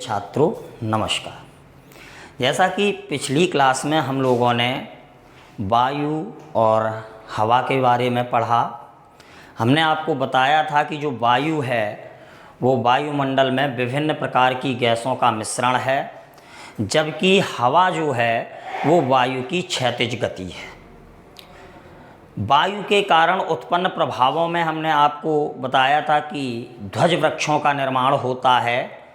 छात्रों नमस्कार। जैसा कि पिछली क्लास में हम लोगों ने वायु और हवा के बारे में पढ़ा, हमने आपको बताया था कि जो वायु है वो वायुमंडल में विभिन्न प्रकार की गैसों का मिश्रण है, जबकि हवा जो है वो वायु की क्षैतिज गति है। वायु के कारण उत्पन्न प्रभावों में हमने आपको बताया था कि ध्वज वृक्षों का निर्माण होता है।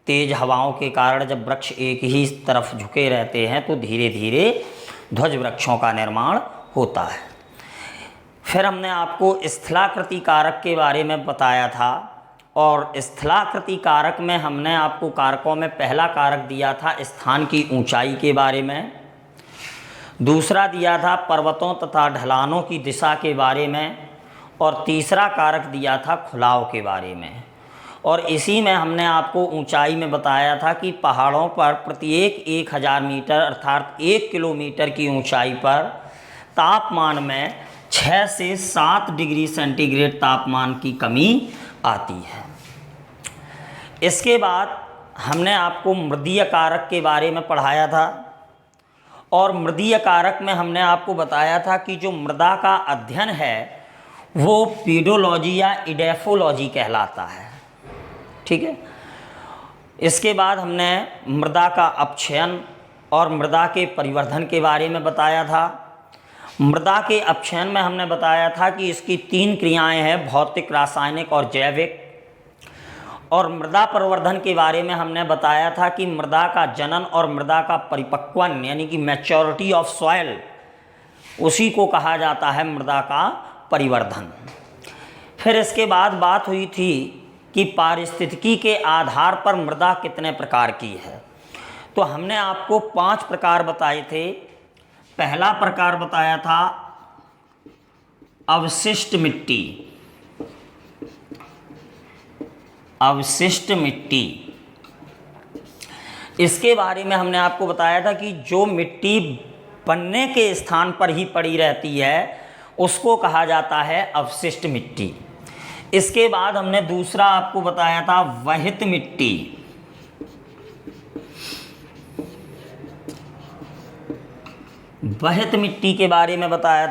तेज हवाओं के कारण जब वृक्ष एक ही तरफ झुके रहते हैं तो धीरे धीरे ध्वज वृक्षों का निर्माण होता है। फिर हमने आपको स्थलाकृति कारक के बारे में बताया था, और स्थलाकृति कारक में हमने आपको कारकों में पहला कारक दिया था स्थान की ऊंचाई के बारे में, दूसरा दिया था पर्वतों तथा ढलानों की दिशा के बारे में, और तीसरा कारक दिया था खुलाव के बारे में। और इसी में हमने आपको ऊंचाई में बताया था कि पहाड़ों पर प्रत्येक 1000 मीटर अर्थात 1 किलोमीटर की ऊंचाई पर तापमान में 6 से 7 डिग्री सेंटीग्रेड तापमान की कमी आती है। इसके बाद हमने आपको मृदीय कारक के बारे में पढ़ाया था, और मृदीय कारक में हमने आपको बताया था कि जो मृदा का अध्ययन है वो पीडोलॉजी या इडेफोलॉजी कहलाता है। ठीक है। इसके बाद हमने मृदा का अपक्षयन और मृदा के परिवर्धन के बारे में बताया था। मृदा के अपक्षयन में हमने बताया था कि इसकी 3 क्रियाएं हैं, भौतिक, रासायनिक और जैविक। और मृदा परिवर्धन के बारे में हमने बताया था कि मृदा का जनन और मृदा का परिपक्वन यानी कि मैच्योरिटी ऑफ सॉइल, उसी को कहा जाता है मृदा का परिवर्धन। फिर इसके बाद बात हुई थी कि पारिस्थितिकी के आधार पर मृदा कितने प्रकार की है। तो हमने आपको 5 प्रकार बताए थे। पहला प्रकार बताया था अवशिष्ट मिट्टी। अवशिष्ट मिट्टी, इसके बारे में हमने आपको बताया था कि जो मिट्टी बनने के स्थान पर ही पड़ी रहती है उसको कहा जाता है अवशिष्ट मिट्टी। इसके बाद हमने दूसरा आपको बताया था वहित मिट्टी। वहित मिट्टी के बारे में बताया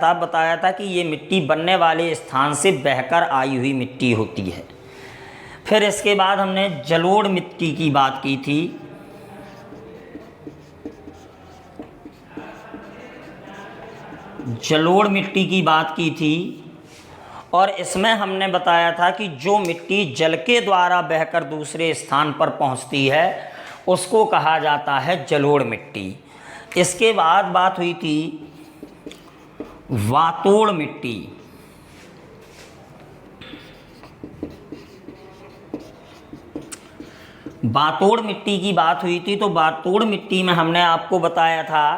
था कि ये मिट्टी बनने वाले स्थान से बहकर आई हुई मिट्टी होती है। फिर इसके बाद हमने जलोढ़ मिट्टी की बात की थी। जलोढ़ मिट्टी की बात की थी, और इसमें हमने बताया था कि जो मिट्टी जल के द्वारा बहकर दूसरे स्थान पर पहुंचती है उसको कहा जाता है जलोढ़ मिट्टी। इसके बाद बात हुई थी वातोड़ मिट्टी। वातोड़ मिट्टी की बात हुई थी, तो वातोड़ मिट्टी में हमने आपको बताया था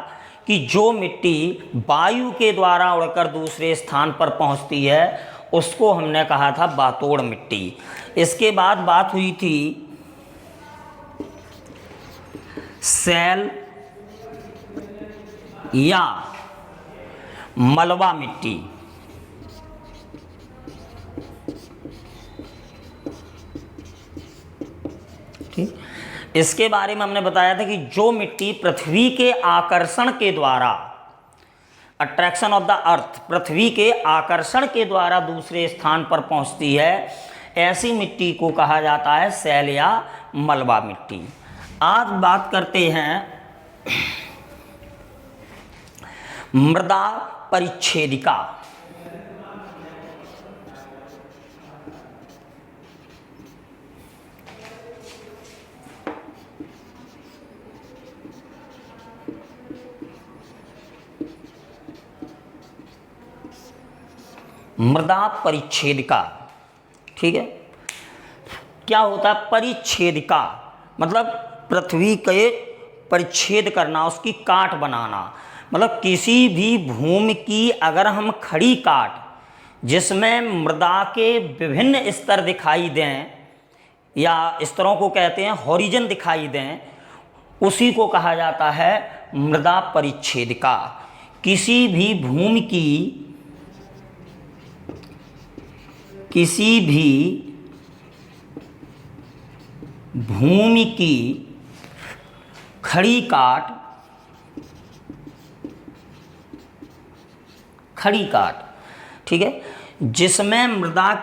कि जो मिट्टी वायु के द्वारा उड़कर दूसरे स्थान पर पहुंचती है उसको हमने कहा था वातोड़ मिट्टी। इसके बाद बात हुई थी सैल या मलबा मिट्टी। ठीक, इसके बारे में हमने बताया था कि जो मिट्टी पृथ्वी के आकर्षण के द्वारा, अट्रैक्शन ऑफ द अर्थ, पृथ्वी के आकर्षण के द्वारा दूसरे स्थान पर पहुंचती है, ऐसी मिट्टी को कहा जाता है सैल या मलबा मिट्टी। आज बात करते हैं मृदा परिच्छेदिका। मृदा परिच्छेदिका, ठीक है। क्या होता है परिच्छेदिका? मतलब पृथ्वी के परिच्छेद करना, उसकी काट बनाना। मतलब किसी भी भूमि की अगर हम खड़ी काट जिसमें मृदा के विभिन्न स्तर दिखाई दें, या स्तरों को कहते हैं हॉरिजन दिखाई दें, उसी को कहा जाता है मृदा परिच्छेदिका। किसी भी भूमि की किसी भी भूमि की खड़ी काट, खड़ी काट, ठीक है, जिसमें मृदा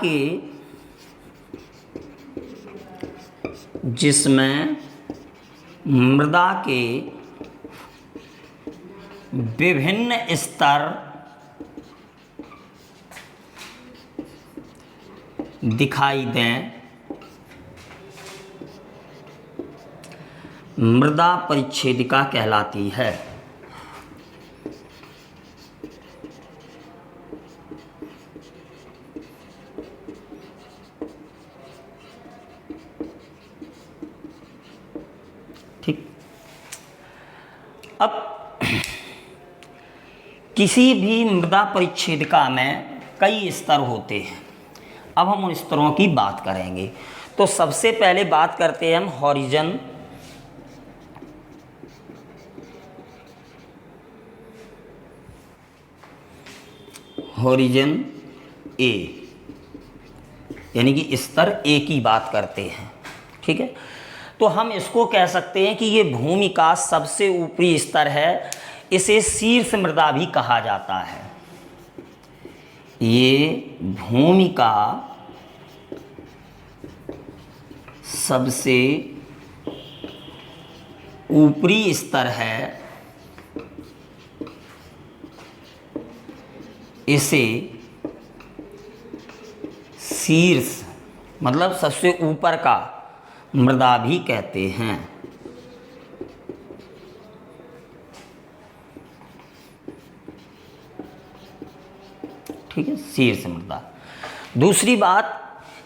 के विभिन्न स्तर दिखाई दें, मृदा परिच्छेदिका कहलाती है। ठीक, अब किसी भी मृदा परिच्छेदिका में कई स्तर होते हैं। अब हम उन स्तरों की बात करेंगे। तो सबसे पहले बात करते हैं हम हॉरिजन ए, यानी कि स्तर ए की बात करते हैं। ठीक है, तो हम इसको कह सकते हैं कि ये भूमि का सबसे ऊपरी स्तर है। इसे शीर्ष मृदा भी कहा जाता है। ये भूमि का सबसे ऊपरी स्तर है। इसे शीर्ष मतलब सबसे ऊपर का मृदा भी कहते हैं। ठीक है, शीर्ष मृदा। दूसरी बात,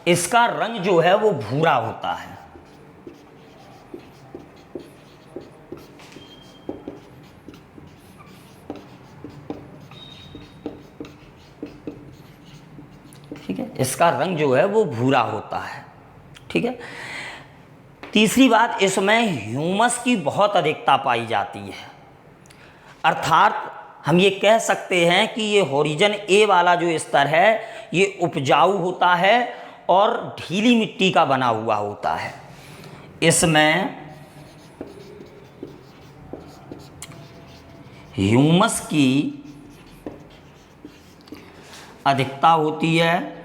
इसका रंग जो है वो भूरा होता है। ठीक है, इसका रंग जो है वो भूरा होता है। ठीक है, तीसरी बात, इसमें ह्यूमस की बहुत अधिकता पाई जाती है। अर्थात हम ये कह सकते हैं कि ये हॉरिजन ए वाला जो स्तर है ये उपजाऊ होता है और ढीली मिट्टी का बना हुआ होता है। इसमें ह्यूमस की अधिकता होती है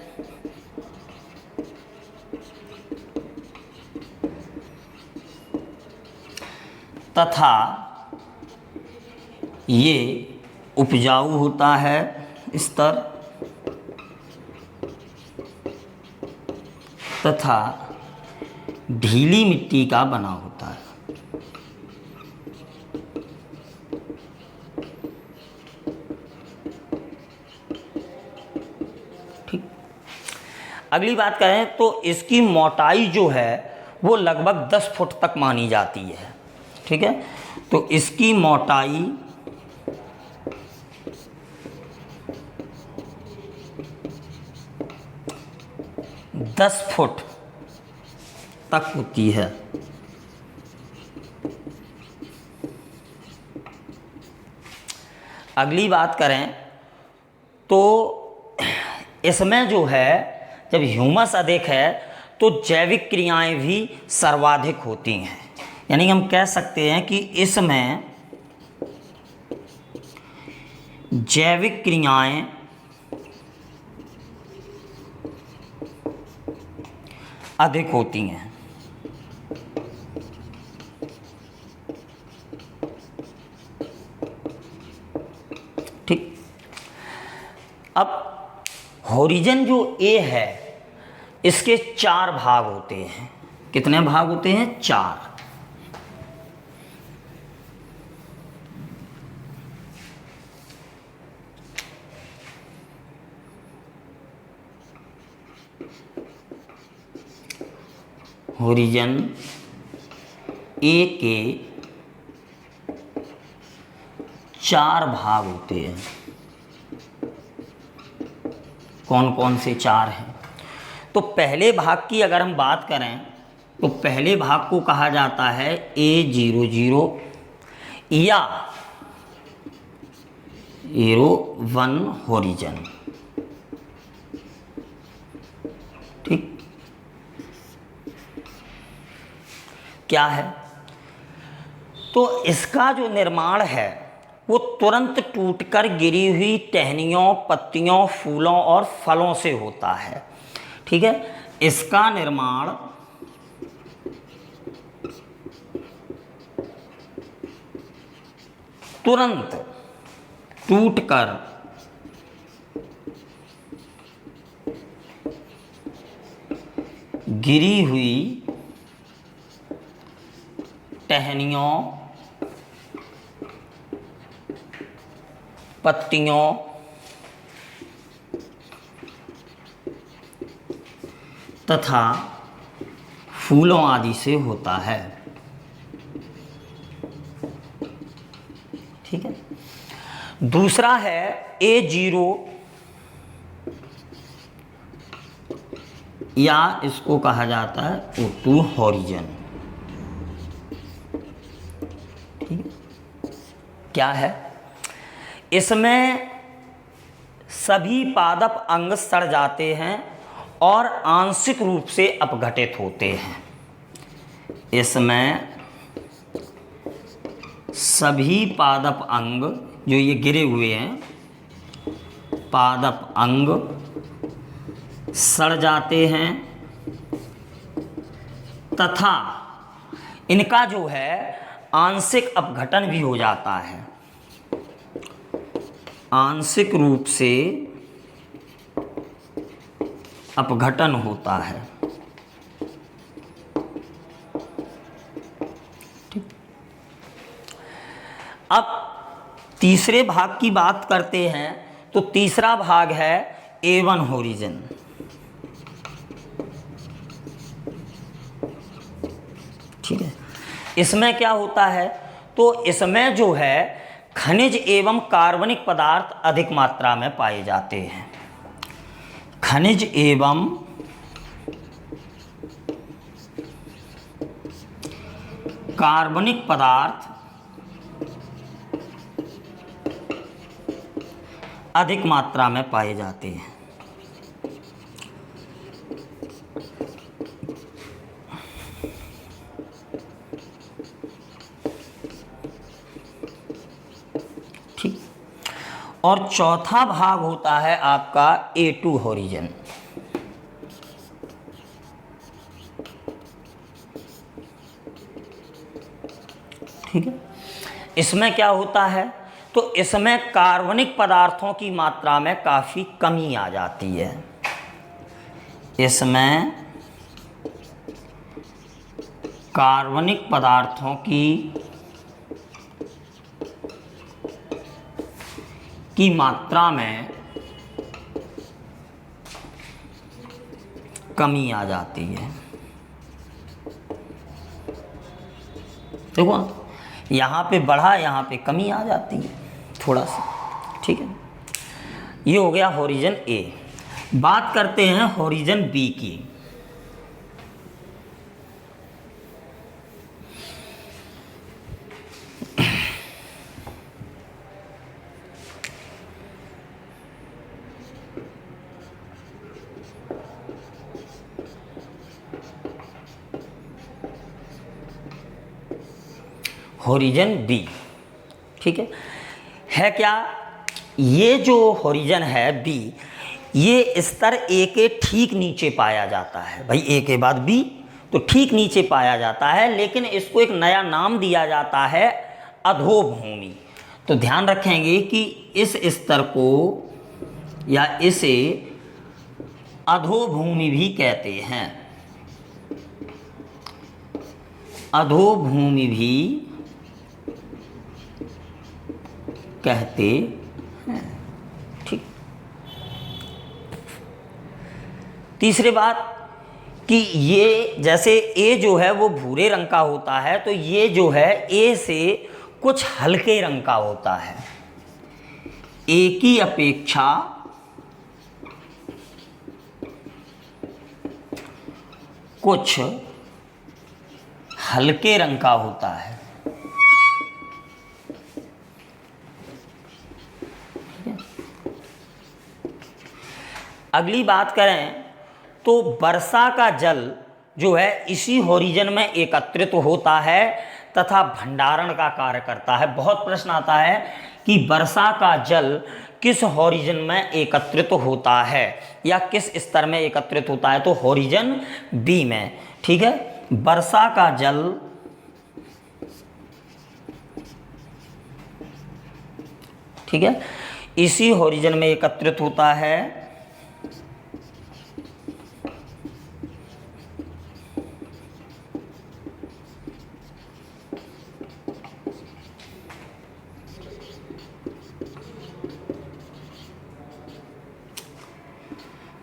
तथा ये उपजाऊ होता है स्तर तथा ढीली मिट्टी का बना होता है। ठीक, अगली बात करें तो इसकी मोटाई जो है वो लगभग 10 फुट तक मानी जाती है। ठीक है, तो इसकी मोटाई 10 फुट तक होती है। अगली बात करें तो इसमें जो है जब ह्यूमस अधिक है तो जैविक क्रियाएं भी सर्वाधिक होती हैं। यानी हम कह सकते हैं कि इसमें जैविक क्रियाएं अधिक होती हैं। ठीक, अब हॉरिजन जो ए है इसके 4 भाग होते हैं। कितने भाग होते हैं? 4। हॉरिजन ए के 4 भाग होते हैं। कौन कौन से 4 हैं? तो पहले भाग की अगर हम बात करें तो पहले भाग को कहा जाता है A00 या A01 हॉरिजन। ठीक, क्या है? तो इसका जो निर्माण है वो तुरंत टूटकर गिरी हुई टहनियों, पत्तियों, फूलों और फलों से होता है। ठीक है, इसका निर्माण तुरंत टूटकर गिरी हुई टहनियों, पत्तियों, तथा फूलों आदि से होता है। ठीक है। दूसरा है A0, या इसको कहा जाता है O2 हॉरिजन। ठीक है, क्या है? इसमें सभी पादप अंग सड़ जाते हैं और आंशिक रूप से अपघटित होते हैं। इसमें सभी पादप अंग जो ये गिरे हुए हैं, पादप अंग सड़ जाते हैं तथा इनका जो है आंशिक अपघटन भी हो जाता है। आंशिक रूप से अपघटन होता है। ठीक। अब तीसरे भाग की बात करते हैं, तो तीसरा भाग है A1 हॉरिजन। ठीक है, इसमें क्या होता है? तो इसमें जो है खनिज एवं कार्बनिक पदार्थ अधिक मात्रा में पाए जाते हैं। खनिज एवं कार्बनिक पदार्थ अधिक मात्रा में पाए जाते हैं। ठीक। और चौथा भाग होता है आपका A2 हॉरिजन। ठीक है, इसमें क्या होता है? तो इसमें कार्बनिक पदार्थों की मात्रा में काफ़ी कमी आ जाती है। इसमें कार्बनिक पदार्थों की मात्रा में कमी आ जाती है। देखो, यहाँ पे बढ़ा, यहाँ पे कमी आ जाती है थोड़ा सा। ठीक है, ये हो गया हॉरिजन A। बात करते हैं हॉरिजन B की। Horizon B। ठीक है क्या? ये जो हॉरिजन है B, ये स्तर A के ठीक नीचे पाया जाता है। भाई A के बाद B तो ठीक नीचे पाया जाता है, लेकिन इसको एक नया नाम दिया जाता है अधोभूमि। तो ध्यान रखेंगे कि इस स्तर को या इसे अधोभूमि भी कहते हैं। अधोभूमि भी कहते हैं। ठीक। तीसरी बात कि ये जैसे A जो है वो भूरे रंग का होता है, तो ये जो है A से कुछ हल्के रंग का होता है। A की अपेक्षा कुछ हल्के रंग का होता है। अगली बात करें तो वर्षा का जल जो है इसी हॉरिजन में एकत्रित होता है तथा भंडारण का कार्य करता है। बहुत प्रश्न आता है कि वर्षा का जल किस हॉरिजन में एकत्रित होता है या किस स्तर में एकत्रित होता है, तो हॉरिजन बी में। ठीक है, वर्षा का जल ठीक है इसी हॉरिजन में एकत्रित होता है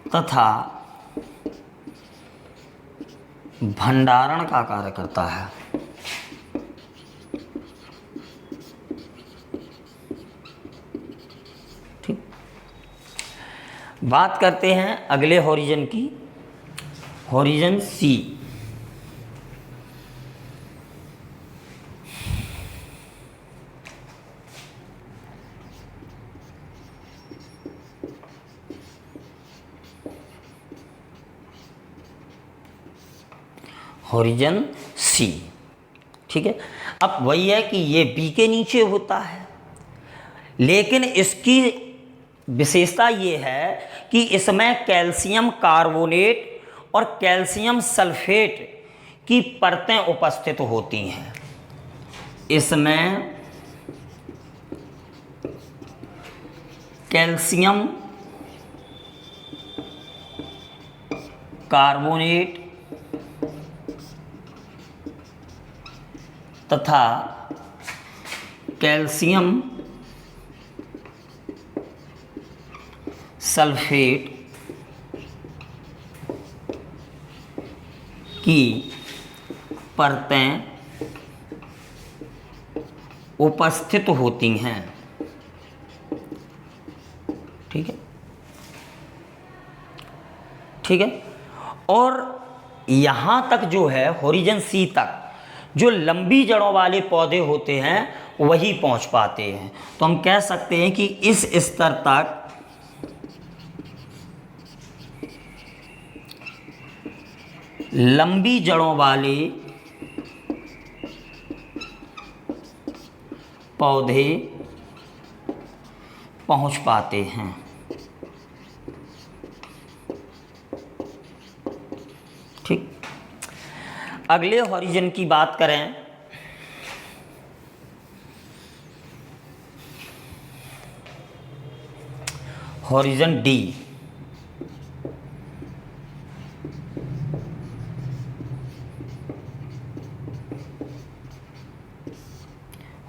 तथा भंडारण का कार्य करता है। ठीक, बात करते हैं अगले हॉरिजन की, हॉरिजन सी। हॉरिजन सी। ठीक है, अब वही है कि ये बी के नीचे होता है, लेकिन इसकी विशेषता ये है कि इसमें कैल्शियम कार्बोनेट और कैल्शियम सल्फेट की परतें उपस्थित होती हैं। इसमें कैल्शियम कार्बोनेट तथा कैल्शियम सल्फेट की परतें उपस्थित होती हैं। ठीक है, ठीक है, और यहाँ तक जो है हॉरिजन सी तक जो लंबी जड़ों वाले पौधे होते हैं वही पहुँच पाते हैं। तो हम कह सकते हैं कि इस स्तर तक लंबी जड़ों वाले पौधे पहुंच पाते हैं। ठीक, अगले हॉरिजन की बात करें, हॉरिजन डी।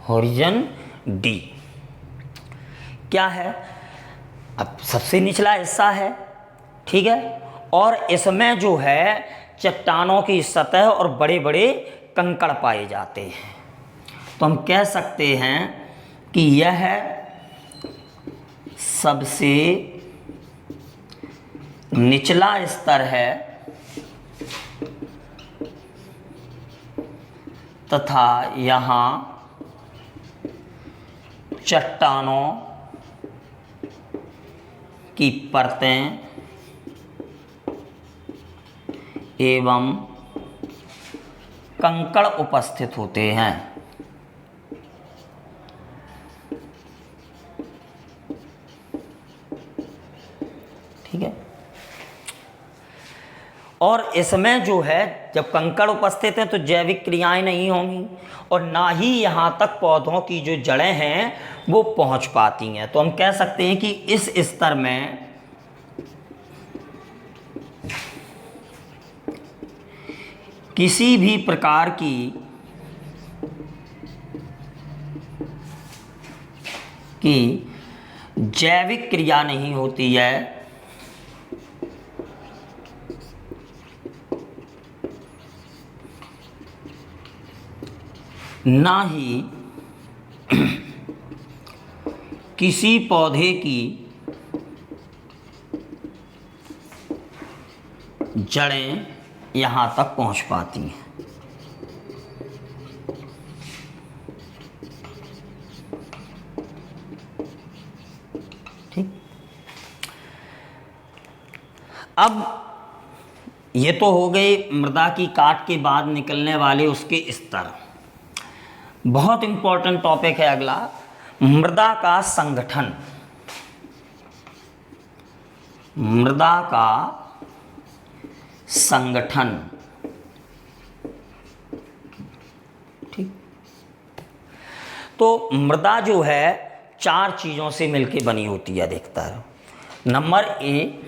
हॉरिजन डी क्या है? अब सबसे निचला हिस्सा है, ठीक है, और इसमें जो है चट्टानों की सतह और बड़े बड़े कंकड़ पाए जाते हैं। तो हम कह सकते हैं कि यह सबसे निचला स्तर है तथा यहाँ चट्टानों की परतें एवं कंकड़ उपस्थित होते हैं। ठीक है, और इसमें जो है जब कंकड़ उपस्थित हैं तो जैविक क्रियाएं नहीं होंगी और ना ही यहाँ तक पौधों की जो जड़ें हैं वो पहुँच पाती हैं। तो हम कह सकते हैं कि इस स्तर में किसी भी प्रकार की जैविक क्रिया नहीं होती है, ना ही किसी पौधे की जड़ें यहाँ तक पहुँच पाती हैं। ठीक, अब ये तो हो गए मृदा की काट के बाद निकलने वाले उसके स्तर। बहुत इंपॉर्टेंट टॉपिक है अगला, मृदा का संगठन। मृदा का संगठन, ठीक। तो मृदा जो है 4 चीज़ों से मिलकर बनी होती है अधिकतर। नंबर ए,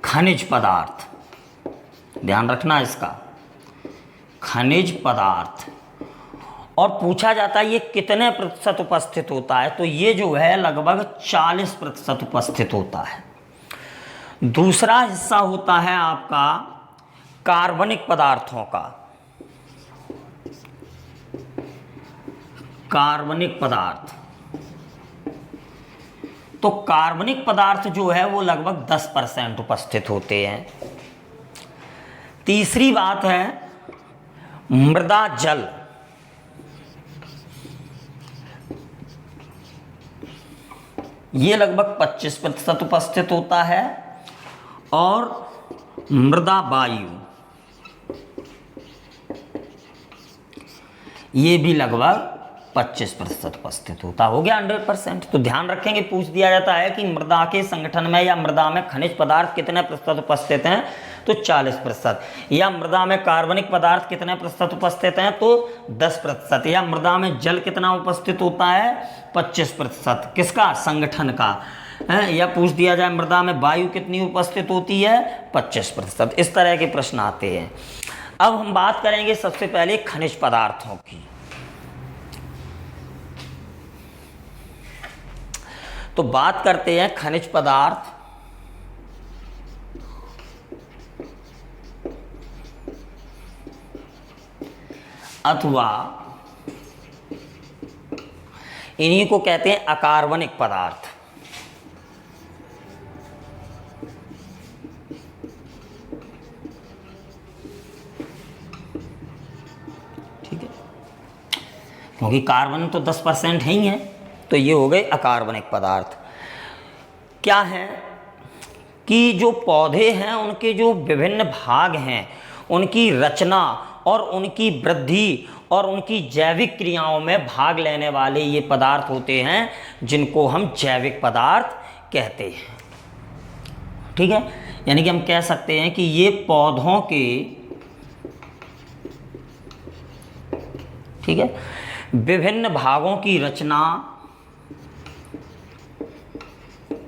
खनिज पदार्थ, ध्यान रखना इसका, खनिज पदार्थ। और पूछा जाता है ये कितने प्रतिशत उपस्थित होता है, तो ये जो है लगभग 40% उपस्थित होता है। दूसरा हिस्सा होता है आपका कार्बनिक पदार्थों का, कार्बनिक पदार्थ। तो कार्बनिक पदार्थ जो है वो लगभग 10% उपस्थित होते हैं। तीसरी बात है मृदा जल, ये लगभग 25% उपस्थित होता है। और मृदा वायु, ये भी लगभग 25% उपस्थित होता, हो गया 100%। तो ध्यान रखेंगे, पूछ दिया जाता है कि मृदा के संगठन में या मृदा में खनिज पदार्थ कितने प्रतिशत उपस्थित हैं, तो 40%। या मृदा में कार्बनिक पदार्थ कितने प्रतिशत उपस्थित हैं, तो 10%। या मृदा में जल कितना उपस्थित होता है, 25%। किसका, संगठन का है। या पूछ दिया जाए मृदा में वायु कितनी उपस्थित होती है, 25%। इस तरह के प्रश्न आते हैं। अब हम बात करेंगे सबसे पहले खनिज पदार्थों की। तो बात करते हैं खनिज पदार्थ अथवा इन्हीं को कहते हैं अकार्बनिक पदार्थ। ठीक है, क्योंकि कार्बन तो 10% है ही है, तो ये हो गए अकार्बनिक पदार्थ। क्या है कि जो पौधे हैं उनके जो विभिन्न भाग हैं, उनकी रचना और उनकी वृद्धि और उनकी जैविक क्रियाओं में भाग लेने वाले ये पदार्थ होते हैं, जिनको हम जैविक पदार्थ कहते हैं। ठीक है, यानी कि हम कह सकते हैं कि ये पौधों के, ठीक है, विभिन्न भागों की रचना,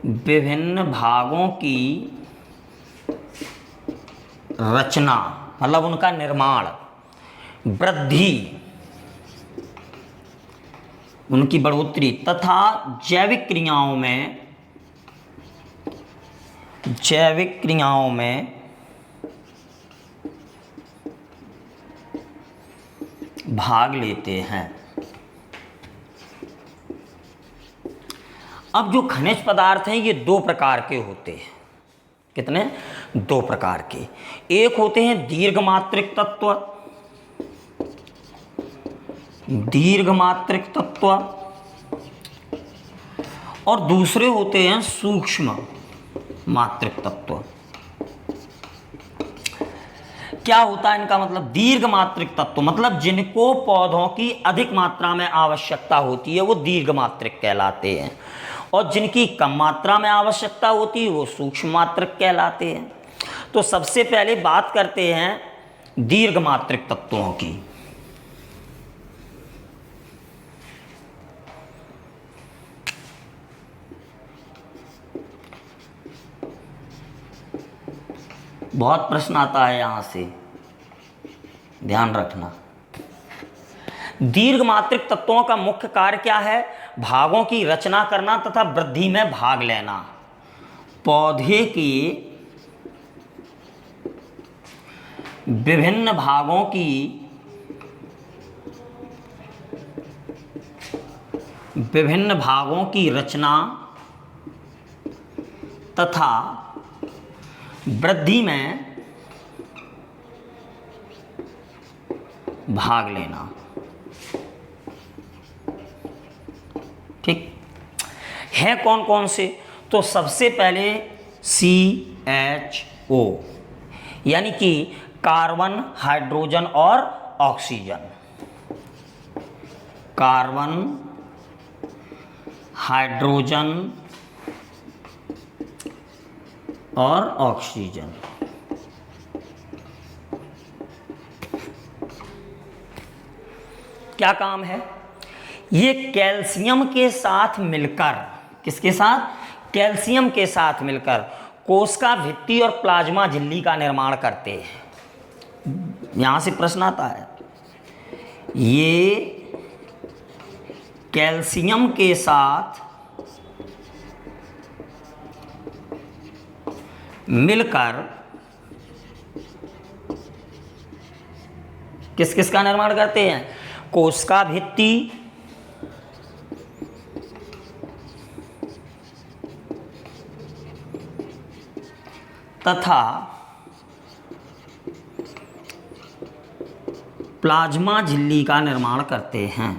विभिन्न भागों की रचना मतलब उनका निर्माण, वृद्धि, उनकी बढ़ोतरी तथा जैविक क्रियाओं में भाग लेते हैं। अब जो खनिज पदार्थ हैं ये 2 प्रकार के होते हैं। कितने? 2 प्रकार के। एक होते हैं दीर्घमात्रिक तत्व, दीर्घमात्रिक तत्व, और दूसरे होते हैं सूक्ष्म मात्रिक तत्व। क्या होता है इनका मतलब? दीर्घमात्रिक तत्व मतलब जिनको पौधों की अधिक मात्रा में आवश्यकता होती है वो दीर्घमात्रिक कहलाते हैं, और जिनकी कम मात्रा में आवश्यकता होती है वो सूक्ष्म मात्रिक कहलाते हैं। तो सबसे पहले बात करते हैं दीर्घमात्रिक तत्वों की। बहुत प्रश्न आता है यहां से, ध्यान रखना। दीर्घमात्रिक तत्वों का मुख्य कार्य क्या है? भागों की रचना करना तथा वृद्धि में भाग लेना। पौधे की विभिन्न भागों की रचना तथा वृद्धि में भाग लेना। ठीक है, कौन कौन से? तो सबसे पहले CHO, यानी कि कार्बन, हाइड्रोजन और ऑक्सीजन। कार्बन, हाइड्रोजन और ऑक्सीजन। क्या काम है? ये कैल्शियम के साथ मिलकर, किसके साथ? कैल्शियम के साथ मिलकर कोशिका भित्ति और प्लाज्मा झिल्ली का निर्माण करते हैं। यहां से प्रश्न आता है, ये कैल्शियम के साथ मिलकर किस किस का निर्माण करते हैं? कोशिका भित्ति, तथा प्लाज्मा झिल्ली का निर्माण करते हैं।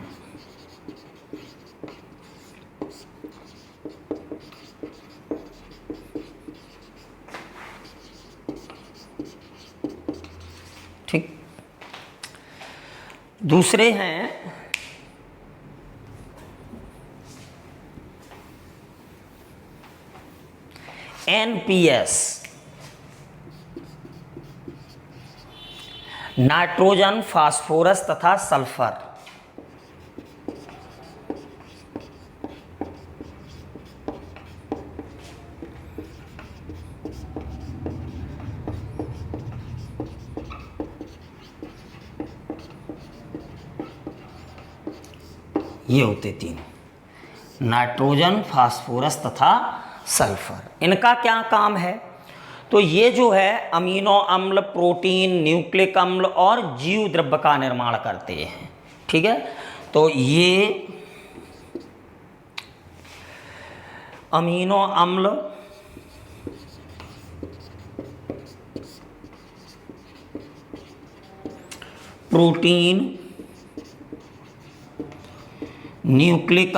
ठीक। दूसरे हैं NPS, नाइट्रोजन, फास्फोरस तथा सल्फर। ये होते तीन, नाइट्रोजन, फास्फोरस तथा सल्फर। इनका क्या काम है? तो ये जो है अमीनो अम्ल, प्रोटीन, न्यूक्लिक अम्ल और जीव द्रव्य का निर्माण करते हैं। ठीक है, तो ये अमीनो अम्ल, प्रोटीन, न्यूक्लिक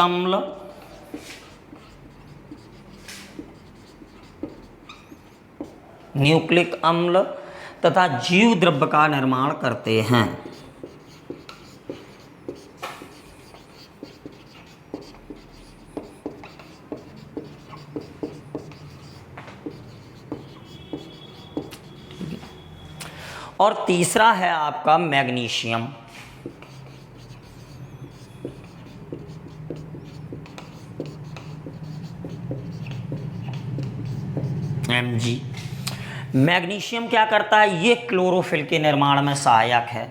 अम्ल, तथा जीव द्रव्य का निर्माण करते हैं। और तीसरा है आपका मैग्नीशियम। Mg। मैग्नीशियम क्या करता है? ये क्लोरोफिल के निर्माण में सहायक है।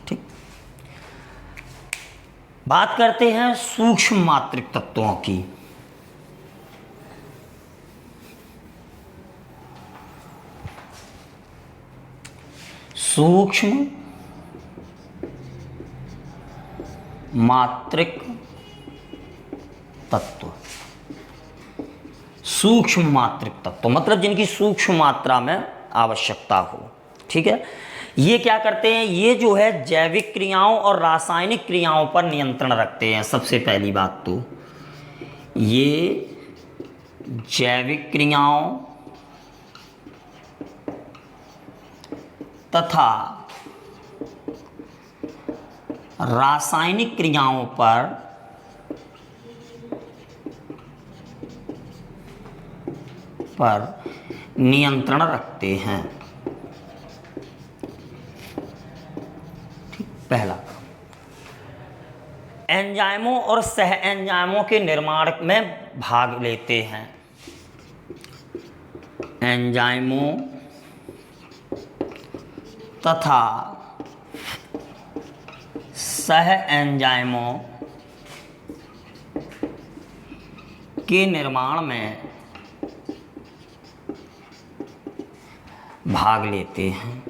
ठीक, बात करते हैं सूक्ष्म मात्रिक तत्वों की। सूक्ष्म मात्रिक तत्व, सूक्ष्म मात्रिक तत्व मतलब जिनकी सूक्ष्म मात्रा में आवश्यकता हो। ठीक है, ये क्या करते हैं? ये जो है जैविक क्रियाओं और रासायनिक क्रियाओं पर नियंत्रण रखते हैं। सबसे पहली बात तो ये जैविक क्रियाओं तथा रासायनिक क्रियाओं पर नियंत्रण रखते हैं। ठीक, पहला एंजाइमों और सह एंजाइमों के निर्माण में भाग लेते हैं। एंजाइमों तथा सह एंजाइमों के निर्माण में भाग लेते हैं।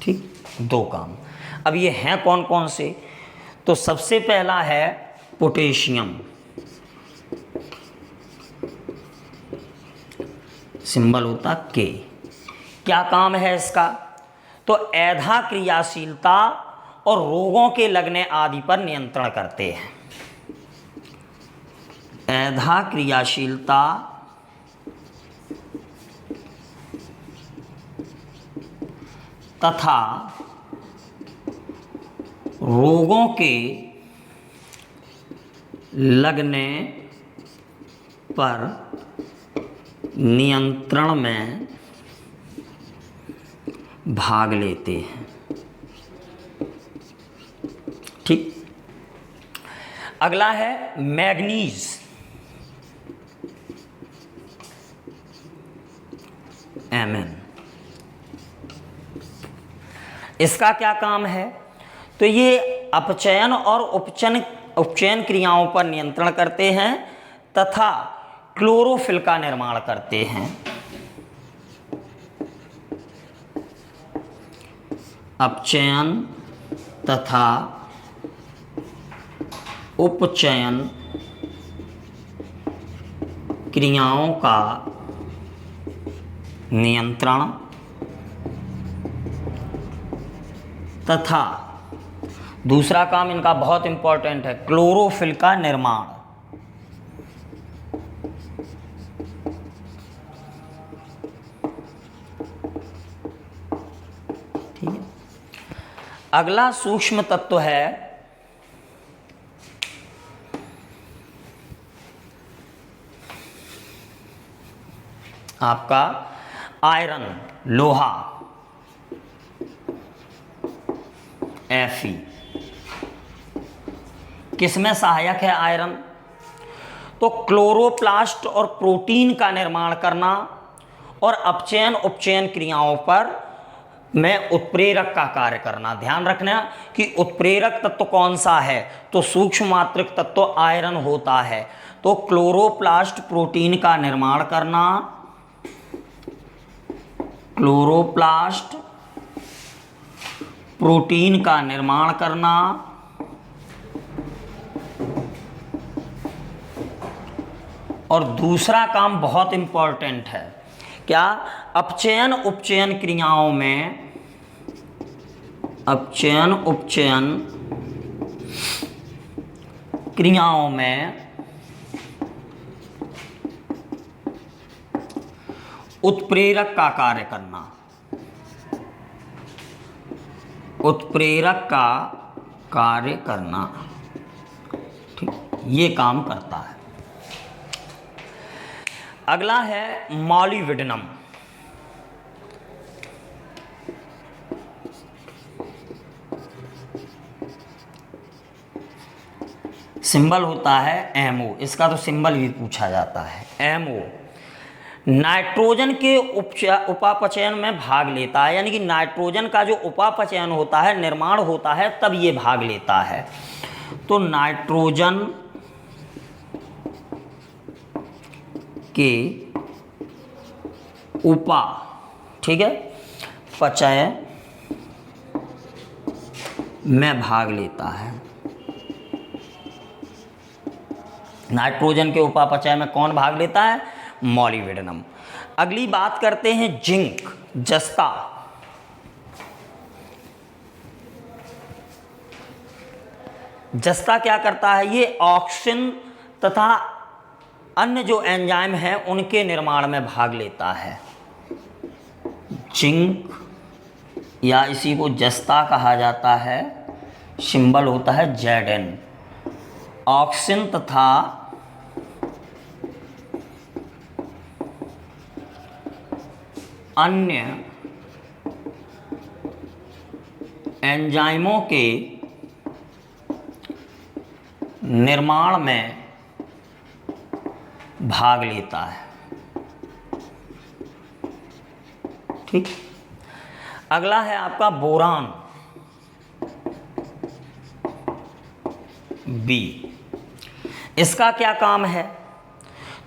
ठीक, दो काम। अब ये हैं कौन कौन से? तो सबसे पहला है पोटेशियम। सिंबल होता के। क्या काम है इसका? तो ऐधा क्रियाशीलता और रोगों के लगने आदि पर नियंत्रण करते हैं। ऐधा क्रियाशीलता तथा रोगों के लगने पर नियंत्रण में भाग लेते हैं। ठीक। अगला है मैग्नीज। Mn। इसका क्या काम है? तो ये अपचयन और उपचयन क्रियाओं पर नियंत्रण करते हैं तथा क्लोरोफिल का निर्माण करते हैं। अपचयन तथा उपचयन क्रियाओं का नियंत्रण तथा दूसरा काम इनका बहुत इंपॉर्टेंट है, क्लोरोफिल का निर्माण। ठीक है। अगला सूक्ष्म तत्व है आपका आयरन, लोहा, Fe। किसमें सहायक है आयरन? तो क्लोरोप्लास्ट और प्रोटीन का निर्माण करना और अपचयन उपचयन क्रियाओं पर में उत्प्रेरक का कार्य करना। ध्यान रखना कि उत्प्रेरक तत्व कौन सा है? तो सूक्ष्म मात्रक तत्व आयरन होता है। तो क्लोरोप्लास्ट प्रोटीन का निर्माण करना, क्लोरोप्लास्ट प्रोटीन का निर्माण करना और दूसरा काम बहुत इंपॉर्टेंट है, क्या? अपचयन उपचयन क्रियाओं में, अपचयन उपचयन क्रियाओं में उत्प्रेरक का कार्य करना, उत्प्रेरक का कार्य करना। ठीक, ये काम करता है। अगला है मॉलिब्डेनम। सिंबल होता है MO। इसका तो सिंबल भी पूछा जाता है, MO। नाइट्रोजन के उपापचयन में भाग लेता है, यानी कि नाइट्रोजन का जो उपापचयन होता है, निर्माण होता है, तब ये भाग लेता है। तो नाइट्रोजन के उपा, ठीक है, पचय में भाग लेता है। नाइट्रोजन के उपापचय में कौन भाग लेता है? मॉलिब्डेनम। अगली बात करते हैं जिंक, जस्ता। जस्ता क्या करता है? ये ऑक्सीजन तथा अन्य जो एंजाइम हैं उनके निर्माण में भाग लेता है। जिंक या इसी को जस्ता कहा जाता है, सिंबल होता है Zn। ऑक्सीजन तथा अन्य एंजाइमों के निर्माण में भाग लेता है। ठीक। अगला है आपका बोरान, B। इसका क्या काम है?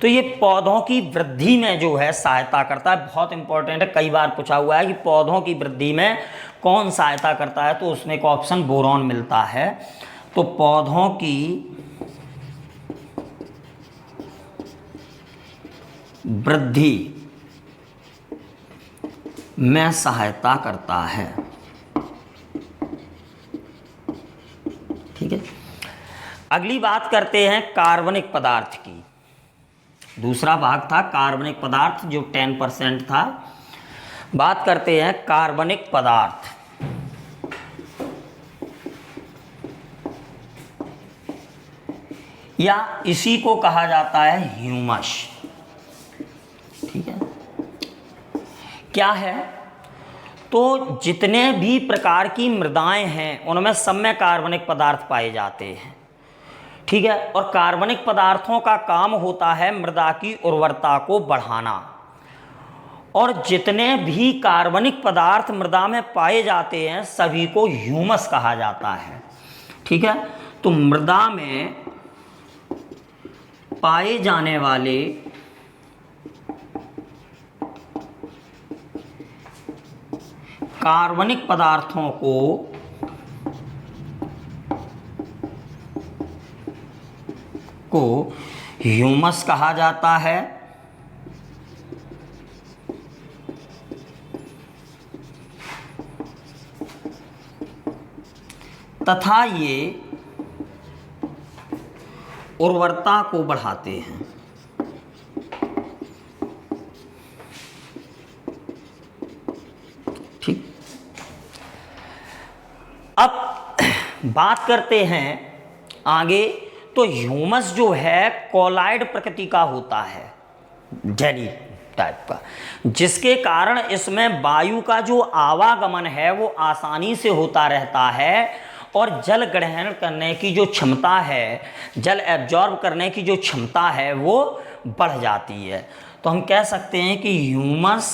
तो ये पौधों की वृद्धि में जो है सहायता करता है। बहुत इंपॉर्टेंट है, कई बार पूछा हुआ है कि पौधों की वृद्धि में कौन सहायता करता है, तो उसमें एक ऑप्शन बोरॉन मिलता है। तो पौधों की वृद्धि में सहायता करता है। ठीक है, अगली बात करते हैं कार्बनिक पदार्थ की। दूसरा भाग था कार्बनिक पदार्थ जो 10% था। बात करते हैं कार्बनिक पदार्थ। या इसी को कहा जाता है ह्यूमस। ठीक है, क्या है? तो जितने भी प्रकार की मृदाएं हैं उनमें सब में कार्बनिक पदार्थ पाए जाते हैं। ठीक है, और कार्बनिक पदार्थों का काम होता है मृदा की उर्वरता को बढ़ाना। और जितने भी कार्बनिक पदार्थ मृदा में पाए जाते हैं सभी को ह्यूमस कहा जाता है। ठीक है, तो मृदा में पाए जाने वाले कार्बनिक पदार्थों को ह्यूमस कहा जाता है। तथा ये उर्वरता को बढ़ाते हैं। ठीक, अब बात करते हैं आगे। तो ह्यूमस जो है कॉलॉइड प्रकृति का होता है, जेली टाइप का, जिसके कारण इसमें वायु का जो आवागमन है वो आसानी से होता रहता है और जल ग्रहण करने की जो क्षमता है, जल एब्जॉर्ब करने की जो क्षमता है वो बढ़ जाती है। तो हम कह सकते हैं कि ह्यूमस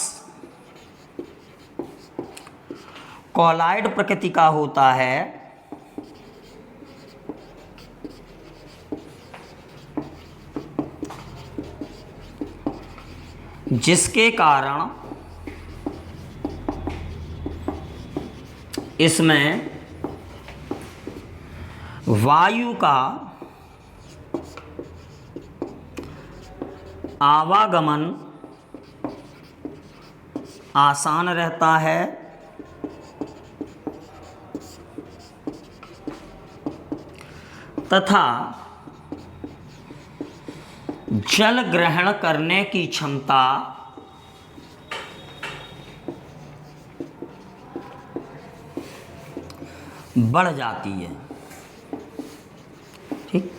कॉलॉइड प्रकृति का होता है, जिसके कारण इसमें वायु का आवागमन आसान रहता है तथा जल ग्रहण करने की क्षमता बढ़ जाती है। ठीक,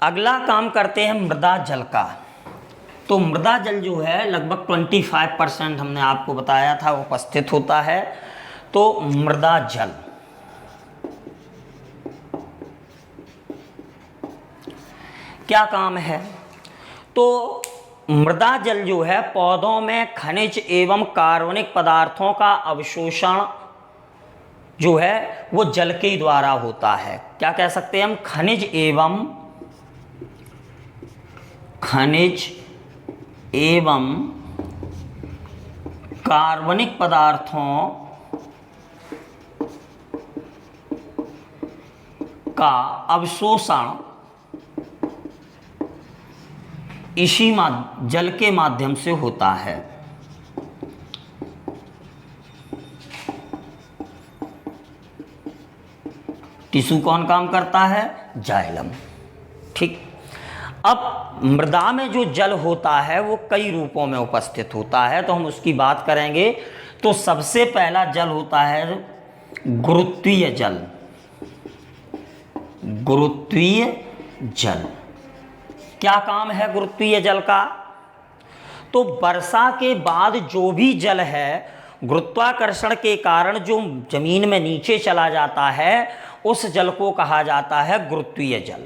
अगला काम करते हैं मृदा जल का। तो मृदा जल जो है लगभग 25% हमने आपको बताया था उपस्थित होता है। तो मृदा जल क्या काम है? तो मृदा जल जो है पौधों में खनिज एवं कार्बनिक पदार्थों का अवशोषण जो है वो जल के द्वारा होता है। क्या कह सकते हैं हम? खनिज एवं कार्बनिक पदार्थों का अवशोषण इसी जल के माध्यम से होता है। टिश्यू कौन काम करता है? जाइलम। ठीक, अब मृदा में जो जल होता है वो कई रूपों में उपस्थित होता है, तो हम उसकी बात करेंगे। तो सबसे पहला जल होता है गुरुत्वीय जल। गुरुत्वीय जल क्या काम है गुरुत्वीय जल का? तो वर्षा के बाद जो भी जल है गुरुत्वाकर्षण के कारण जो जमीन में नीचे चला जाता है उस जल को कहा जाता है गुरुत्वीय जल।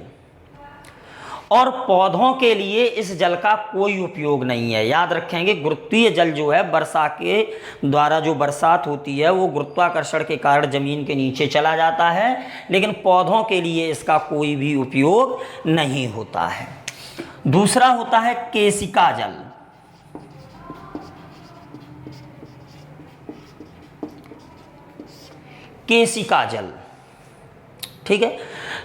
और पौधों के लिए इस जल का कोई उपयोग नहीं है। याद रखेंगे, गुरुत्वीय जल जो है वर्षा के द्वारा जो बरसात होती है वो गुरुत्वाकर्षण के कारण जमीन के नीचे चला जाता है, लेकिन पौधों के लिए इसका कोई भी उपयोग नहीं होता है। दूसरा होता है केशिका जल। केशिका जल, ठीक है,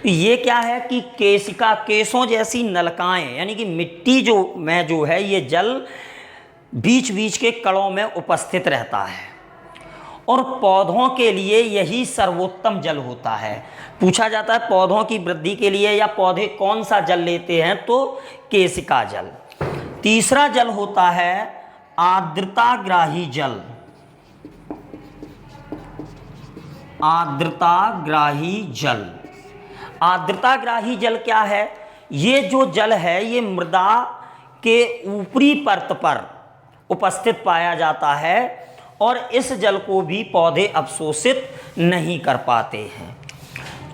ये क्या है कि केशिका, केसों जैसी नलकाएं, यानी कि मिट्टी जो है ये जल बीच बीच के कणों में उपस्थित रहता है और पौधों के लिए यही सर्वोत्तम जल होता है। पूछा जाता है पौधों की वृद्धि के लिए या पौधे कौन सा जल लेते हैं, तो केशिका जल। तीसरा जल होता है आर्द्रताग्राही जल। आर्द्रताग्राही जल। आर्द्रताग्राही जल क्या है? ये जो जल है ये मृदा के ऊपरी परत पर उपस्थित पाया जाता है और इस जल को भी पौधे अवशोषित नहीं कर पाते हैं।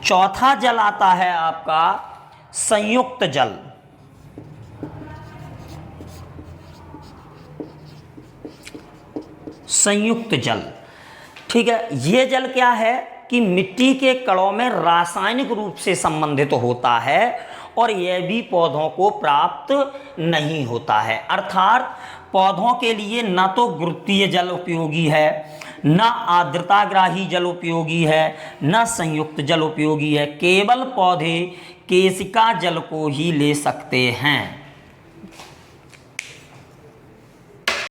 चौथा जल आता है आपका संयुक्त जल। संयुक्त जल, ठीक है। ये जल क्या है कि मिट्टी के कणों में रासायनिक रूप से संबंधित होता है और यह भी पौधों को प्राप्त नहीं होता है। अर्थात पौधों के लिए न तो गुरुत्वीय जल उपयोगी है, न आर्द्रताग्राही जल उपयोगी है, न संयुक्त जल उपयोगी है। केवल पौधे केशिका जल को ही ले सकते हैं।